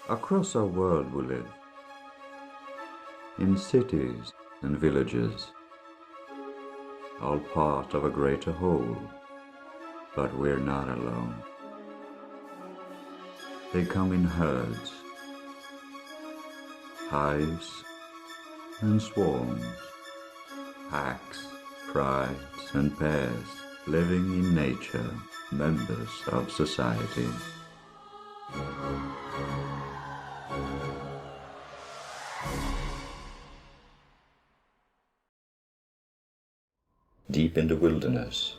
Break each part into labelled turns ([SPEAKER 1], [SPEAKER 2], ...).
[SPEAKER 1] Across our world we live, in cities and villages, all part of a greater whole, but we're not alone. They come in herds, hives and swarms, packs, prides and pairs, living in nature, members of society. Deep in the wilderness,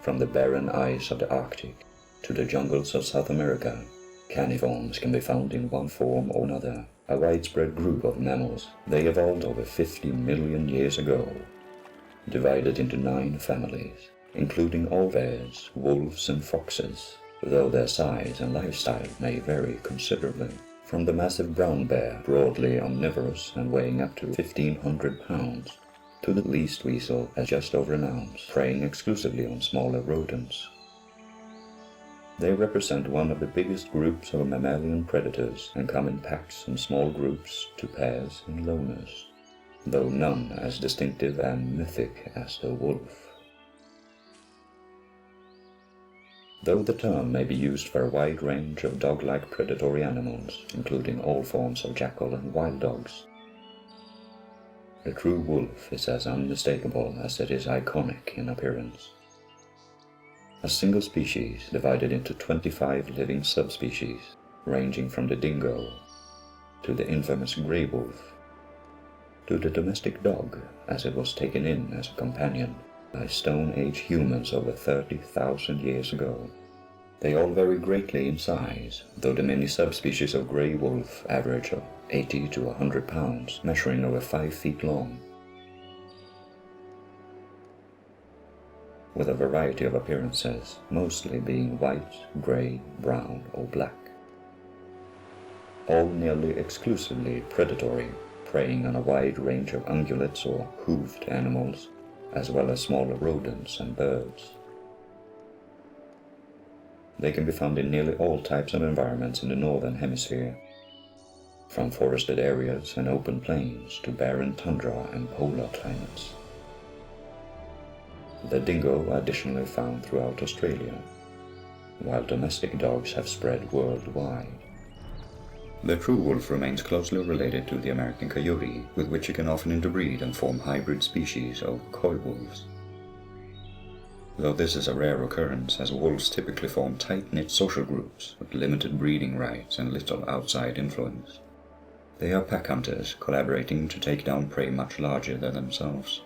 [SPEAKER 1] from the barren ice of the Arctic to the jungles of South America, caniforms can be found in one form or another, a widespread group of mammals. They evolved over 50 million years ago, divided into 9 families, including all bears, wolves and foxes, though their size and lifestyle may vary considerably. From the massive brown bear, broadly omnivorous and weighing up to 1,500 pounds, to the least weasel at just over an ounce, preying exclusively on smaller rodents. They represent one of the biggest groups of mammalian predators and come in packs and small groups to pairs and loners, though none as distinctive and mythic as the wolf. Though the term may be used for a wide range of dog-like predatory animals, including all forms of jackal and wild dogs, the true wolf is as unmistakable as it is iconic in appearance. A single species divided into 25 living subspecies, ranging from the dingo to the infamous grey wolf, to the domestic dog as it was taken in as a companion by Stone Age humans over 30,000 years ago. They all vary greatly in size, though the many subspecies of grey wolf average 80 to 100 pounds, measuring over 5 feet long, with a variety of appearances, mostly being white, grey, brown or black. All nearly exclusively predatory, preying on a wide range of ungulates or hoofed animals, as well as smaller rodents and birds. They can be found in nearly all types of environments in the northern hemisphere, from forested areas and open plains to barren tundra and polar climates. The dingo are additionally found throughout Australia, while domestic dogs have spread worldwide. The true wolf remains closely related to the American coyote, with which it can often interbreed and form hybrid species of coy wolves. Though this is a rare occurrence, as wolves typically form tight-knit social groups with limited breeding rights and little outside influence. They are pack hunters, collaborating to take down prey much larger than themselves,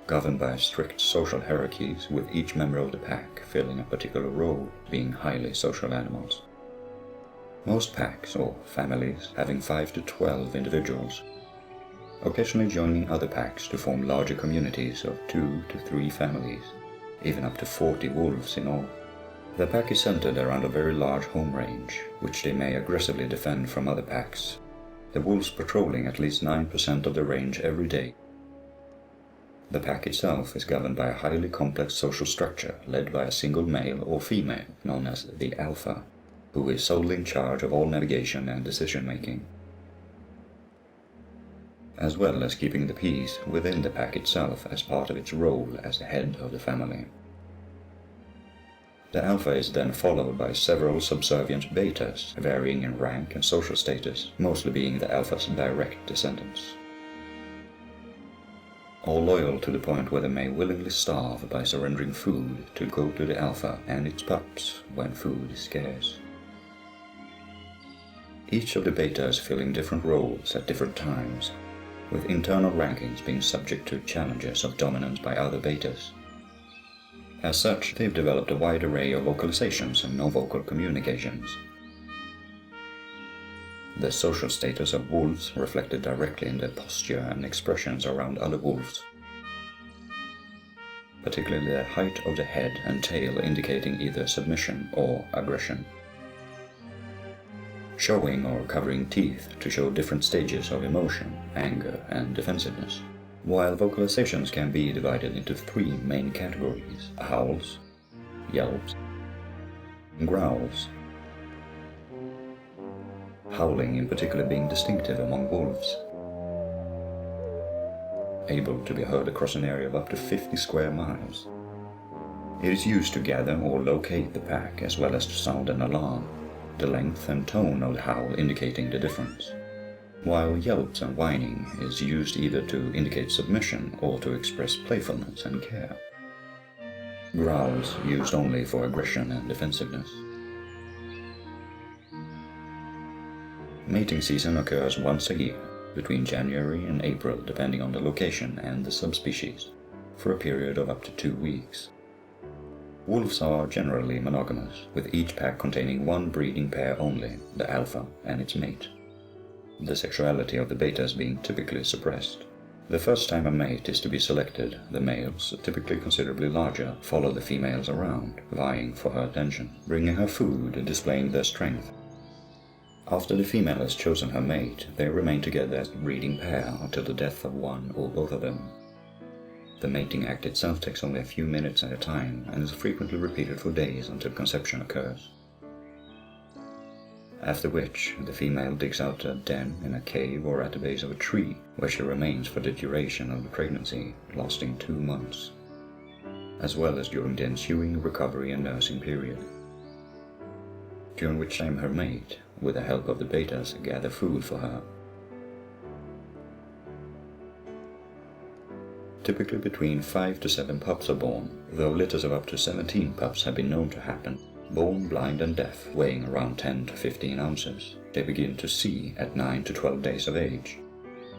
[SPEAKER 1] governed by strict social hierarchies, with each member of the pack filling a particular role, being highly social animals. Most packs, or families, having 5 to 12 individuals, occasionally joining other packs to form larger communities of 2 to 3 families, even up to 40 wolves in all. The pack is centered around a very large home range, which they may aggressively defend from other packs, the wolves patrolling at least 9% of the range every day. The pack itself is governed by a highly complex social structure led by a single male or female, known as the alpha, who is solely in charge of all navigation and decision-making, as well as keeping the peace within the pack itself as part of its role as the head of the family. The alpha is then followed by several subservient betas, varying in rank and social status, mostly being the alpha's direct descendants, all loyal to the point where they may willingly starve by surrendering food to go to the alpha and its pups when food is scarce. Each of the betas filling different roles at different times, with internal rankings being subject to challenges of dominance by other betas. As such, they've developed a wide array of vocalizations and non-vocal communications. The social status of wolves reflected directly in their posture and expressions around other wolves, particularly the height of the head and tail indicating either submission or aggression, showing or covering teeth to show different stages of emotion, anger, and defensiveness. While vocalizations can be divided into 3 main categories: howls, yelps, and growls. howling in particular being distinctive among wolves. Able to be heard across an area of up to 50 square miles. It is used to gather or locate the pack as well as to sound an alarm, the length and tone of the howl indicating the difference, while yelps and whining is used either to indicate submission or to express playfulness and care. Growls used only for aggression and defensiveness. Mating season occurs once a year, between January and April depending on the location and the subspecies, for a period of up to 2 weeks. Wolves are generally monogamous, with each pack containing one breeding pair only, the alpha and its mate. The sexuality of the betas being typically suppressed. The first time a mate is to be selected, the males, typically considerably larger, follow the females around, vying for her attention, bringing her food and displaying their strength. After the female has chosen her mate, they remain together as the breeding pair until the death of one or both of them. The mating act itself takes only a few minutes at a time and is frequently repeated for days until conception occurs. After which, the female digs out a den in a cave or at the base of a tree, where she remains for the duration of the pregnancy, lasting 2 months, as well as during the ensuing recovery and nursing period, during which time her mate, with the help of the betas, gather food for her. Typically between 5 to 7 pups are born, though litters of up to 17 pups have been known to happen. Born blind and deaf, weighing around 10 to 15 ounces. They begin to see at 9 to 12 days of age.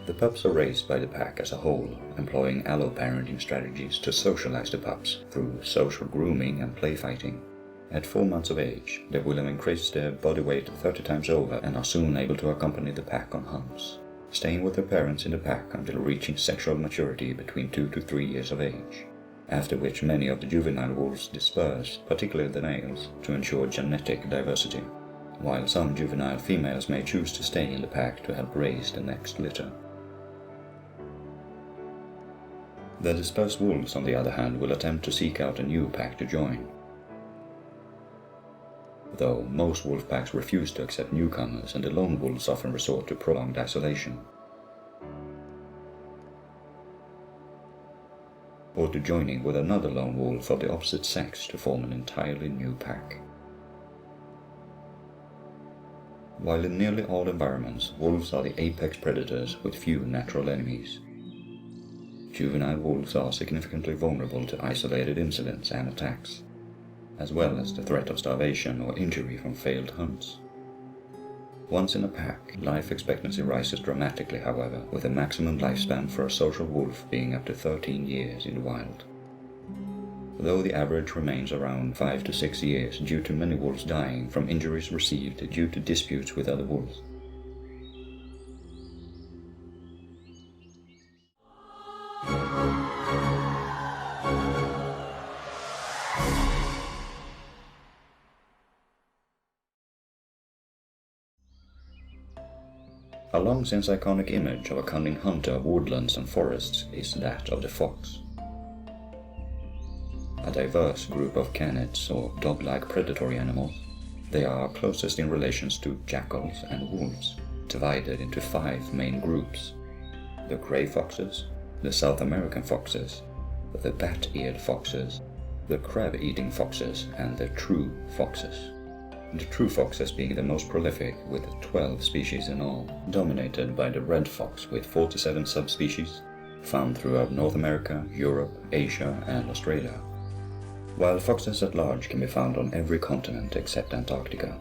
[SPEAKER 1] The pups are raised by the pack as a whole, employing allo-parenting strategies to socialize the pups through social grooming and play fighting. At 4 months of age, they will have increased their body weight 30 times over and are soon able to accompany the pack on hunts, staying with their parents in the pack until reaching sexual maturity between 2 to 3 years of age, after which many of the juvenile wolves disperse, particularly the males, to ensure genetic diversity, while some juvenile females may choose to stay in the pack to help raise the next litter. The dispersed wolves, on the other hand, will attempt to seek out a new pack to join, though most wolf packs refuse to accept newcomers and the lone wolves often resort to prolonged isolation, or to joining with another lone wolf of the opposite sex to form an entirely new pack. While in nearly all environments, wolves are the apex predators with few natural enemies, juvenile wolves are significantly vulnerable to isolated incidents and attacks, as well as the threat of starvation or injury from failed hunts. Once in a pack, life expectancy rises dramatically, however, with a maximum lifespan for a social wolf being up to 13 years in the wild, though the average remains around 5 to 6 years due to many wolves dying from injuries received due to disputes with other wolves. A long since iconic image of a cunning hunter of woodlands and forests is that of the fox. A diverse group of canids or dog-like predatory animals, they are closest in relations to jackals and wolves, divided into 5 main groups: the gray foxes, the South American foxes, the bat-eared foxes, the crab-eating foxes, and the true foxes. The true foxes being the most prolific, with 12 species in all, dominated by the red fox with 47 subspecies, found throughout North America, Europe, Asia, and Australia, while foxes at large can be found on every continent except Antarctica.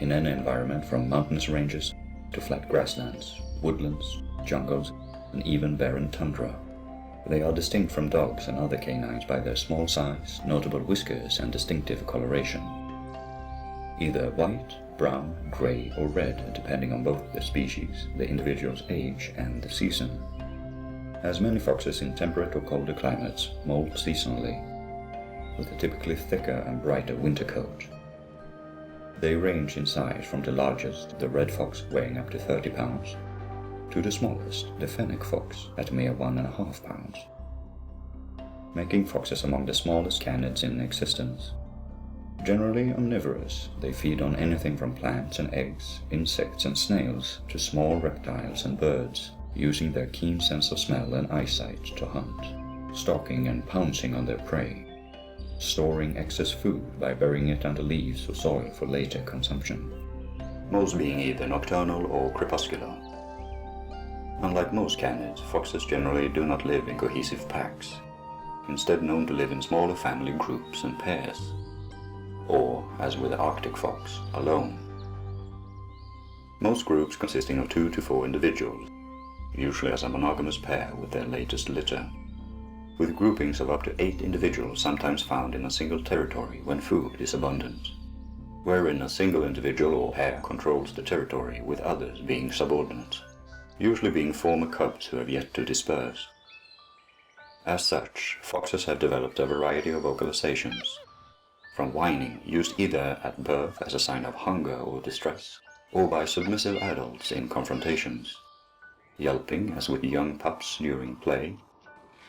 [SPEAKER 1] In any environment from mountainous ranges to flat grasslands, woodlands, jungles, and even barren tundra. They are distinct from dogs and other canines by their small size, notable whiskers, and distinctive coloration, either white, brown, grey, or red, depending on both the species, the individual's age, and the season. As many foxes in temperate or colder climates molt seasonally, with a typically thicker and brighter winter coat. They range in size from the largest, the red fox, weighing up to 30 pounds, to the smallest, the fennec fox, at a mere 1.5 pounds, making foxes among the smallest canids in existence. Generally omnivorous, they feed on anything from plants and eggs, insects and snails, to small reptiles and birds, using their keen sense of smell and eyesight to hunt, stalking and pouncing on their prey, storing excess food by burying it under leaves or soil for later consumption, most being either nocturnal or crepuscular. Unlike most canids, foxes generally do not live in cohesive packs, instead known to live in smaller family groups and pairs, or, as with the Arctic fox, alone. Most groups consisting of 2 to 4 individuals, usually as a monogamous pair with their latest litter, with groupings of up to 8 individuals sometimes found in a single territory when food is abundant, wherein a single individual or pair controls the territory with others being subordinate, usually being former cubs who have yet to disperse. As such, foxes have developed a variety of vocalizations, from whining, used either at birth as a sign of hunger or distress, or by submissive adults in confrontations, yelping as with young pups during play,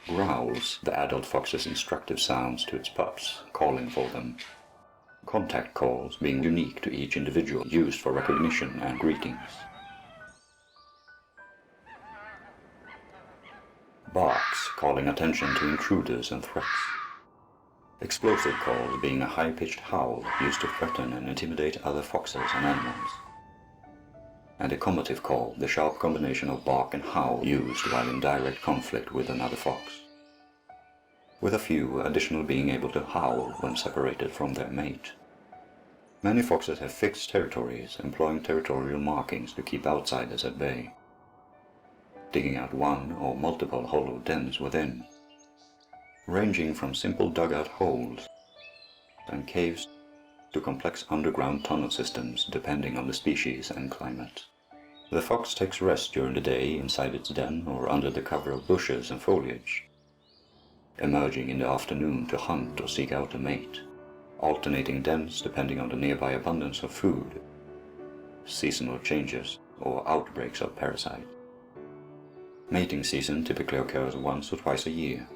[SPEAKER 1] growls, the adult fox's instructive sounds to its pups, calling for them, contact calls being unique to each individual, used for recognition and greetings, barks calling attention to intruders and threats, explosive calls being a high-pitched howl used to threaten and intimidate other foxes and animals, and a combative call, the sharp combination of bark and howl used while in direct conflict with another fox, with a few additional being able to howl when separated from their mate. Many foxes have fixed territories, employing territorial markings to keep outsiders at bay, digging out one or multiple hollow dens within, ranging from simple dugout holes and caves to complex underground tunnel systems depending on the species and climate. The fox takes rest during the day inside its den or under the cover of bushes and foliage, emerging in the afternoon to hunt or seek out a mate, alternating dens depending on the nearby abundance of food, seasonal changes, or outbreaks of parasite. Mating season typically occurs once or twice a year,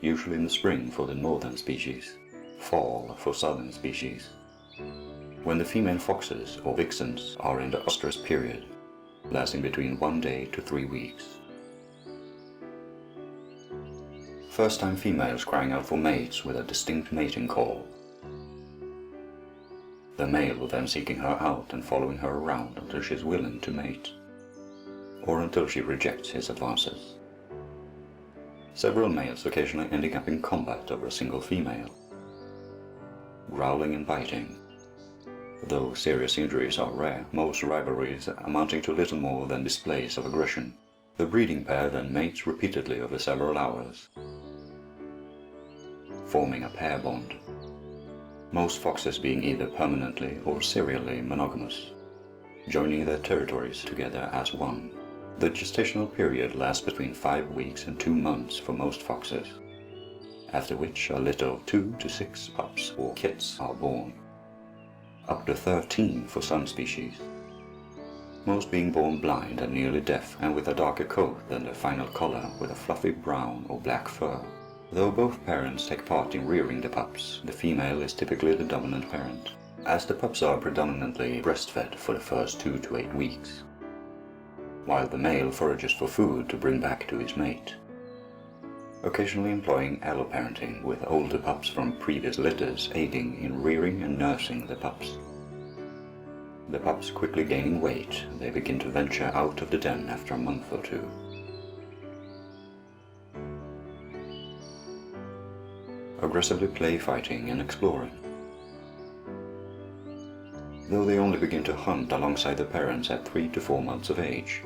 [SPEAKER 1] usually in the spring for the northern species, fall for southern species, when the female foxes or vixens are in the oestrus period, lasting between 1 day to 3 weeks. First-time females crying out for mates with a distinct mating call, the male then seeking her out and following her around until she is willing to mate, or until she rejects his advances. Several males occasionally ending up in combat over a single female, growling and biting. Though serious injuries are rare, most rivalries amounting to little more than displays of aggression. The breeding pair then mates repeatedly over several hours, forming a pair bond, most foxes being either permanently or serially monogamous, joining their territories together as one. The gestational period lasts between 5 weeks and 2 months for most foxes, after which a litter of 2 to 6 pups or kits are born, up to 13 for some species, most being born blind and nearly deaf and with a darker coat than their final color with a fluffy brown or black fur. Though both parents take part in rearing the pups, the female is typically the dominant parent, as the pups are predominantly breastfed for the first 2 to 8 weeks, while the male forages for food to bring back to his mate, occasionally employing alloparenting with older pups from previous litters aiding in rearing and nursing the pups. The pups quickly gaining weight, they begin to venture out of the den after a month or 2. Aggressively play fighting and exploring. Though they only begin to hunt alongside their parents at 3 to 4 months of age,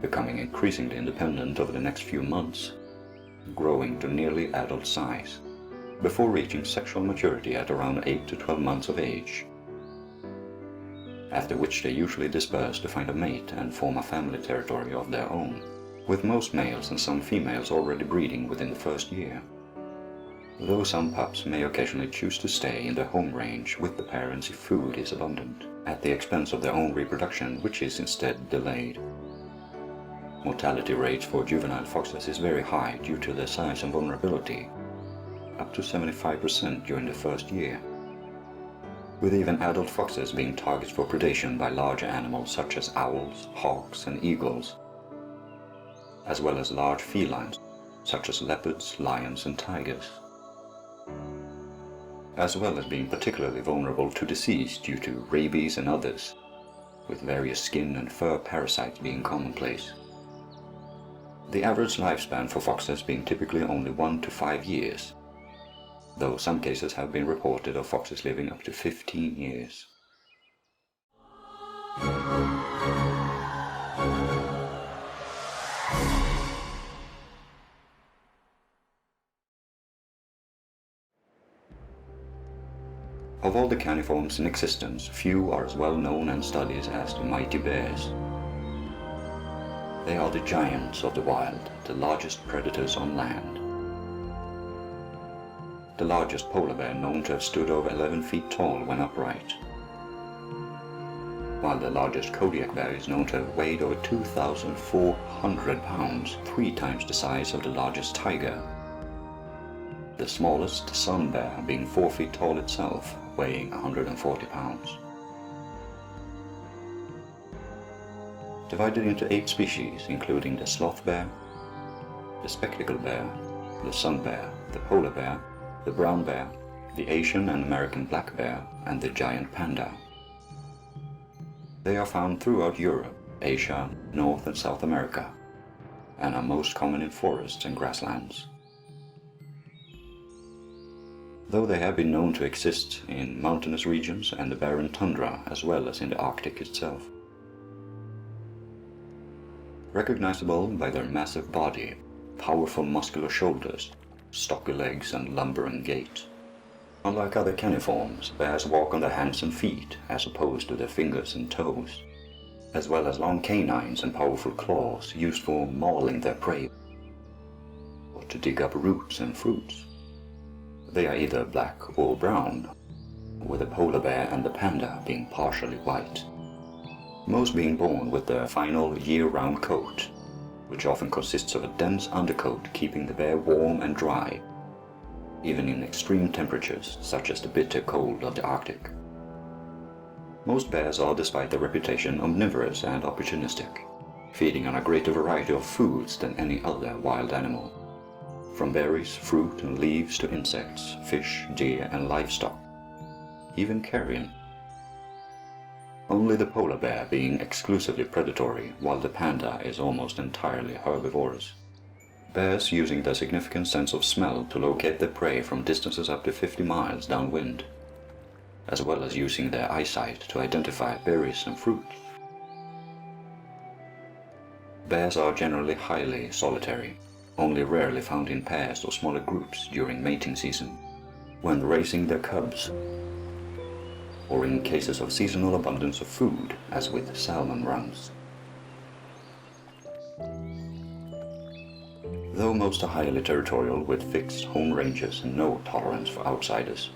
[SPEAKER 1] becoming increasingly independent over the next few months, growing to nearly adult size, before reaching sexual maturity at around 8 to 12 months of age, after which they usually disperse to find a mate and form a family territory of their own, with most males and some females already breeding within the first year, though some pups may occasionally choose to stay in their home range with the parents if food is abundant, at the expense of their own reproduction, which is instead delayed. Mortality rates for juvenile foxes is very high due to their size and vulnerability, up to 75% during the first year, with even adult foxes being targets for predation by larger animals such as owls, hawks, and eagles, as well as large felines such as leopards, lions, and tigers, as well as being particularly vulnerable to disease due to rabies and others, with various skin and fur parasites being commonplace. The average lifespan for foxes being typically only 1 to 5 years, though some cases have been reported of foxes living up to 15 years. Of all the caniforms in existence, few are as well known and studied as the mighty bears. They are the giants of the wild, the largest predators on land. The largest polar bear known to have stood over 11 feet tall when upright, while the largest Kodiak bear is known to have weighed over 2,400 pounds, 3 times the size of the largest tiger. The smallest sun bear being 4 feet tall itself, weighing 140 pounds. Divided into 8 species, including the sloth bear, the spectacle bear, the sun bear, the polar bear, the brown bear, the Asian and American black bear, and the giant panda. They are found throughout Europe, Asia, North and South America, and are most common in forests and grasslands. Though they have been known to exist in mountainous regions and the barren tundra, as well as in the Arctic itself. Recognizable by their massive body, powerful muscular shoulders, stocky legs and lumbering gait. Unlike other caniforms, bears walk on their hands and feet as opposed to their fingers and toes, as well as long canines and powerful claws used for mauling their prey or to dig up roots and fruits. They are either black or brown, with the polar bear and the panda being partially white. Most being born with the final year-round coat, which often consists of a dense undercoat keeping the bear warm and dry, even in extreme temperatures such as the bitter cold of the Arctic. Most bears are, despite their reputation, omnivorous and opportunistic, feeding on a greater variety of foods than any other wild animal, from berries, fruit and leaves to insects, fish, deer and livestock, even carrion. Only the polar bear being exclusively predatory, while the panda is almost entirely herbivorous. Bears using their significant sense of smell to locate their prey from distances up to 50 miles downwind, as well as using their eyesight to identify berries and fruit. Bears are generally highly solitary, only rarely found in pairs or smaller groups during mating season, when raising their cubs, or in cases of seasonal abundance of food, as with salmon runs. Though most are highly territorial with fixed home ranges and no tolerance for outsiders,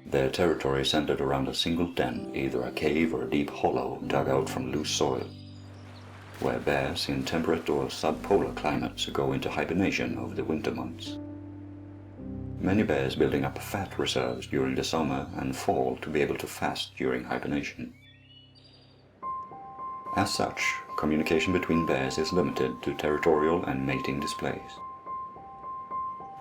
[SPEAKER 1] their territory is centered around a single den, either a cave or a deep hollow dug out from loose soil, where bears in temperate or subpolar climates go into hibernation over the winter months. Many bears building up fat reserves during the summer and fall to be able to fast during hibernation. As such, communication between bears is limited to territorial and mating displays,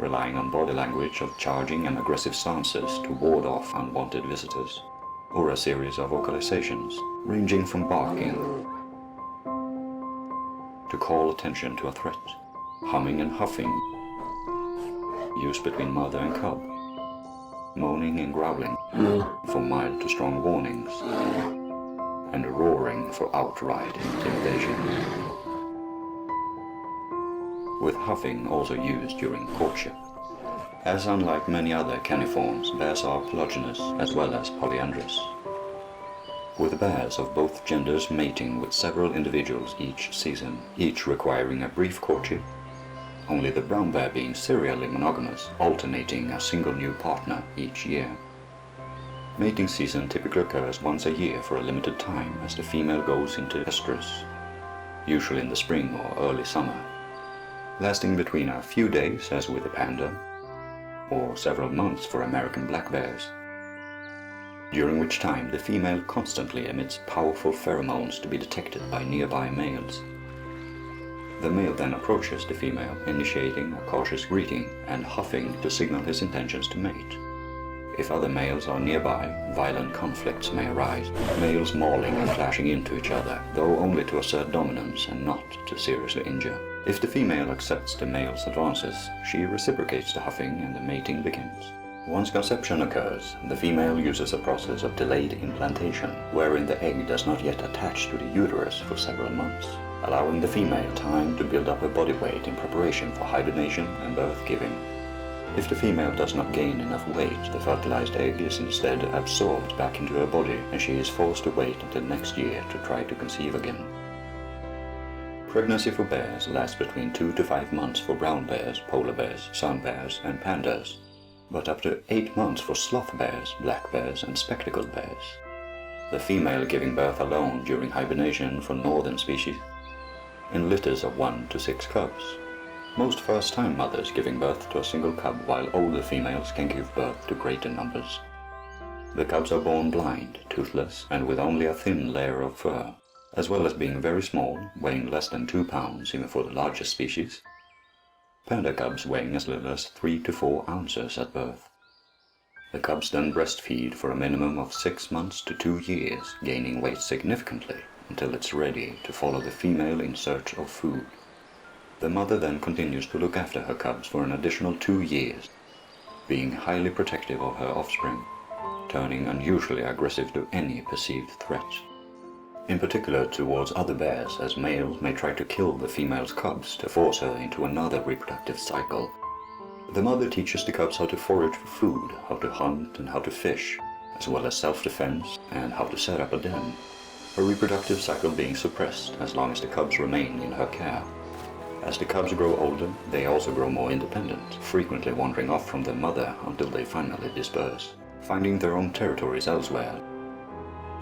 [SPEAKER 1] relying on body language of charging and aggressive stances to ward off unwanted visitors, or a series of vocalizations ranging from barking to call attention to a threat, humming and huffing used between mother and cub, moaning and growling for mild to strong warnings, and roaring for outright intimidation, with huffing also used during courtship. As unlike many other caniforms, bears are polygynous as well as polyandrous, with bears of both genders mating with several individuals each season, each requiring a brief courtship, only the brown bear being serially monogamous, alternating a single new partner each year. Mating season typically occurs once a year for a limited time as the female goes into estrus, usually in the spring or early summer, lasting between a few days as with the panda, or several months for American black bears. during which time the female constantly emits powerful pheromones to be detected by nearby males. The male then approaches the female, initiating a cautious greeting and huffing to signal his intentions to mate. If other males are nearby, violent conflicts may arise, males mauling and clashing into each other, though only to assert dominance and not to seriously injure. If the female accepts the male's advances, she reciprocates the huffing and the mating begins. Once conception occurs, the female uses a process of delayed implantation, wherein the egg does not yet attach to the uterus for several months, allowing the female time to build up her body weight in preparation for hibernation and birth-giving. If the female does not gain enough weight, the fertilized egg is instead absorbed back into her body, and she is forced to wait until next year to try to conceive again. Pregnancy for bears lasts between 2 to 5 months for brown bears, polar bears, sun bears, and pandas, but up to 8 months for sloth bears, black bears, and spectacled bears. The female giving birth alone during hibernation for northern species, in litters of 1 to 6 cubs. Most first-time mothers giving birth to a single cub, while older females can give birth to greater numbers. The cubs are born blind, toothless, and with only a thin layer of fur, as well as being very small, weighing less than 2 pounds even for the largest species. Panda cubs weighing as little as 3 to 4 ounces at birth. The cubs then breastfeed for a minimum of 6 months to 2 years, gaining weight significantly until it's ready to follow the female in search of food. The mother then continues to look after her cubs for an additional 2 years, being highly protective of her offspring, turning unusually aggressive to any perceived threat. In particular towards other bears, as males may try to kill the female's cubs to force her into another reproductive cycle. The mother teaches the cubs how to forage for food, how to hunt and how to fish, as well as self-defense and how to set up a den, her reproductive cycle being suppressed as long as the cubs remain in her care. As the cubs grow older, they also grow more independent, frequently wandering off from their mother until they finally disperse, finding their own territories elsewhere.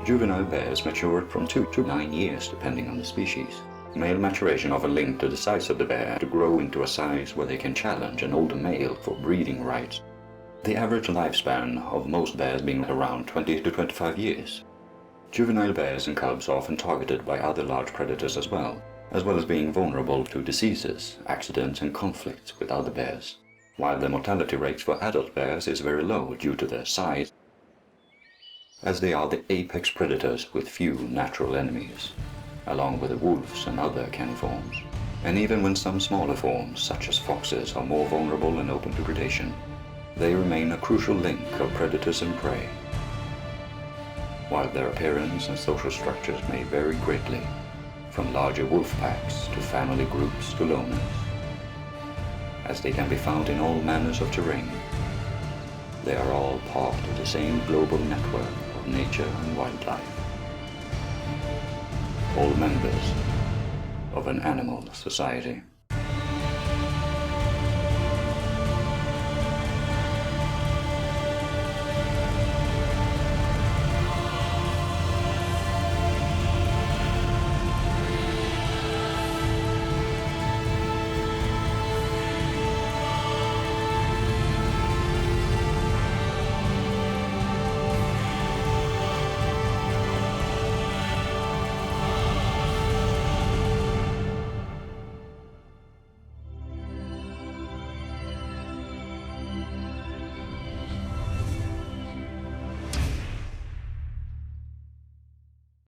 [SPEAKER 1] Juvenile bears mature from 2 to 9 years depending on the species. Male maturation often linked to the size of the bear to grow into a size where they can challenge an older male for breeding rights. The average lifespan of most bears being around 20 to 25 years. Juvenile bears and cubs are often targeted by other large predators as well as being vulnerable to diseases, accidents and conflicts with other bears, while the mortality rate for adult bears is very low due to their size, as they are the apex predators with few natural enemies, along with the wolves and other caniforms. And even when some smaller forms, such as foxes, are more vulnerable and open to predation, they remain a crucial link of predators and prey, while their appearance and social structures may vary greatly, from larger wolf packs to family groups to loners, as they can be found in all manners of terrain. They are all part of the same global network of nature and wildlife, all members of an animal society.